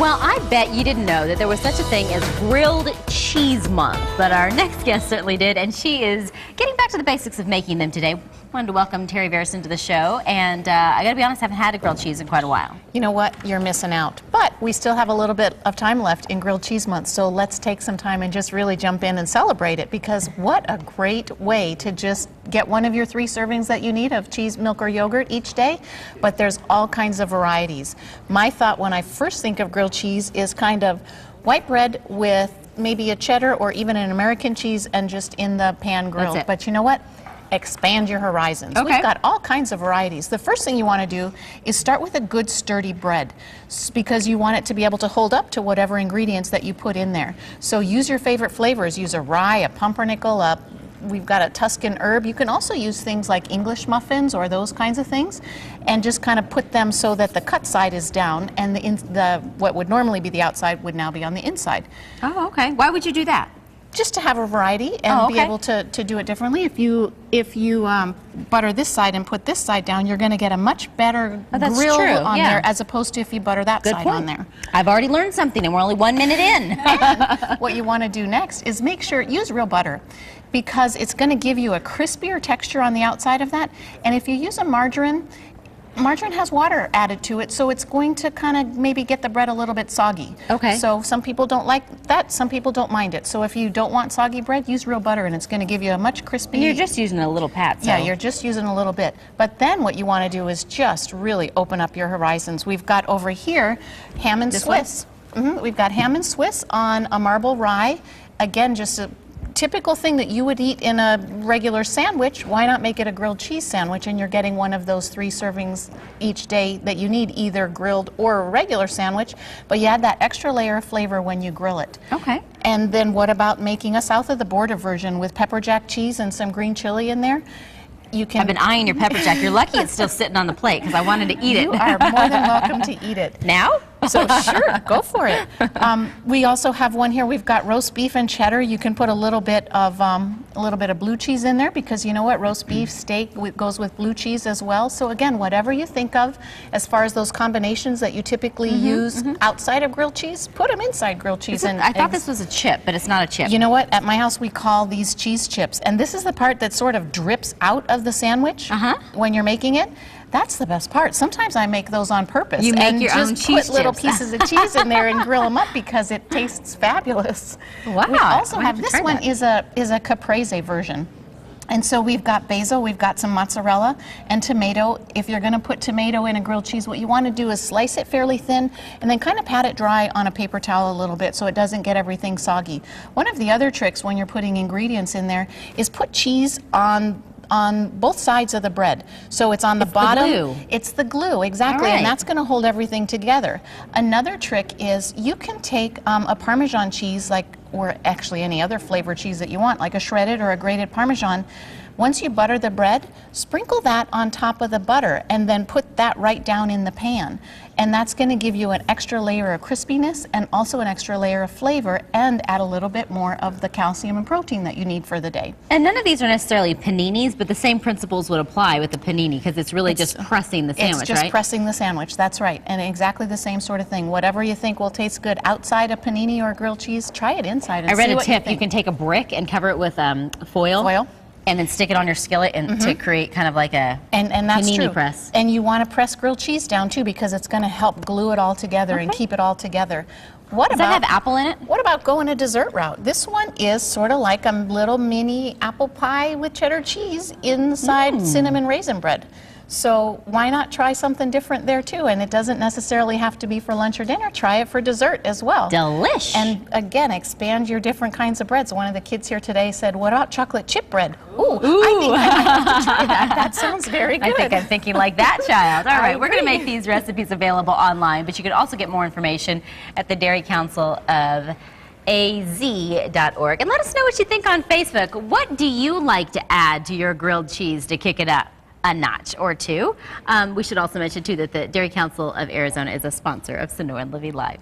Well, I bet you didn't know that there was such a thing as Grilled Cheese Month, but our next guest certainly did, and she is getting back to the basics of making them today. Wanted to welcome Terry Verison to the show, and I gotta be honest, I haven't had a grilled cheese in quite a while. You know what? You're missing out. But we still have a little bit of time left in Grilled Cheese Month, so let's take some time and just really jump in and celebrate it, because what a great way to just get one of your 3 servings that you need of cheese, milk, or yogurt each day. But there's all kinds of varieties. My thought when I first think of grilled cheese is kind of white bread with maybe a cheddar or even an American cheese and just in the pan grilled. That's it. But you know what? Expand your horizons. Okay. We've got all kinds of varieties. The first thing you want to do is start with a good sturdy bread, because you want it to be able to hold up to whatever ingredients that you put in there. So use your favorite flavors. Use a rye, a pumpernickel, we've got a Tuscan herb. You can also use things like English muffins or those kinds of things, and just kind of put them so that the cut side is down and what would normally be the outside would now be on the inside. Oh, okay. Why would you do that? Just to have a variety and be able to do it differently. If you butter this side and put this side down, you're going to get a much better grill on there, as opposed to if you butter that side on there. I've already learned something, and we're only 1 minute in. And what you want to do next is make sure, use real butter, because it's going to give you a crispier texture on the outside of that. And if you use a margarine has water added to it, so it's going to kind of maybe get the bread a little bit soggy. Okay. So some people don't like that, some people don't mind it. So if you don't want soggy bread, use real butter, and it's going to give you a much crispy... And you're just using a little pat, so... Yeah, you're just using a little bit. But then what you want to do is just really open up your horizons. We've got over here ham and Swiss. We've got ham and Swiss on a marble rye. Again, just a typical thing that you would eat in a regular sandwich. Why not make it a grilled cheese sandwich, and you're getting one of those 3 servings each day that you need, either grilled or a regular sandwich, but you add that extra layer of flavor when you grill it. Okay. And then what about making a south of the border version with pepper jack cheese and some green chili in there? You can... I've been eyeing your pepper jack. You're lucky it's still sitting on the plate, because I wanted to eat it. You are more than welcome to eat it. Now? So sure, go for it. We also have one here. We've got roast beef and cheddar. You can put a little bit of blue cheese in there, because you know what, roast beef, steak goes with blue cheese as well. So again, whatever you think of as far as those combinations that you typically use outside of grilled cheese, put them inside grilled cheese. I thought this was a chip, but it's not a chip. You know what? At my house, we call these cheese chips, and this is the part that sort of drips out of the sandwich when you're making it. That's the best part. Sometimes I make those on purpose. You make your own cheese chips. Put little pieces of cheese in there and grill them up, because it tastes fabulous. Wow. We also have, this one is a caprese version. And so we've got basil, we've got some mozzarella and tomato. If you're going to put tomato in a grilled cheese, what you want to do is slice it fairly thin and then kind of pat it dry on a paper towel a little bit so it doesn't get everything soggy. One of the other tricks when you're putting ingredients in there is put cheese on both sides of the bread. So it's on the bottom. The glue. It's the glue, exactly. Right. And that's going to hold everything together. Another trick is you can take a Parmesan cheese, or actually any other flavored cheese that you want, like a shredded or a grated Parmesan. Once you butter the bread, sprinkle that on top of the butter and then put that right down in the pan. And that's going to give you an extra layer of crispiness and also an extra layer of flavor, and add a little bit more of the calcium and protein that you need for the day. And none of these are necessarily paninis, but the same principles would apply with the panini, because it's really just pressing the sandwich, right? It's just pressing the sandwich, that's right. And exactly the same sort of thing. Whatever you think will taste good outside a panini or grilled cheese, try it inside and see what you think. I read a tip. You can take a brick and cover it with foil. And then stick it on your skillet and to create kind of like a that's panini true. press. And you want to press grilled cheese down too, because it's going to help glue it all together and keep it all together. Does that have apple in it? What about going a dessert route? This one is sort of like a little mini apple pie with cheddar cheese inside cinnamon raisin bread. So why not try something different there too? And it doesn't necessarily have to be for lunch or dinner. Try it for dessert as well. Delish. And again, expand your different kinds of breads. One of the kids here today said, what about chocolate chip bread? Ooh. I think I might have to try that. That sounds very good. I think I'm thinking like that child. All right, we're going to make these recipes available online, but you can also get more information at the Dairy Council of az.org. And let us know what you think on Facebook. What do you like to add to your grilled cheese to kick it up a notch or two? We should also mention, too, that the Dairy Council of Arizona is a sponsor of Sonoran Living Live.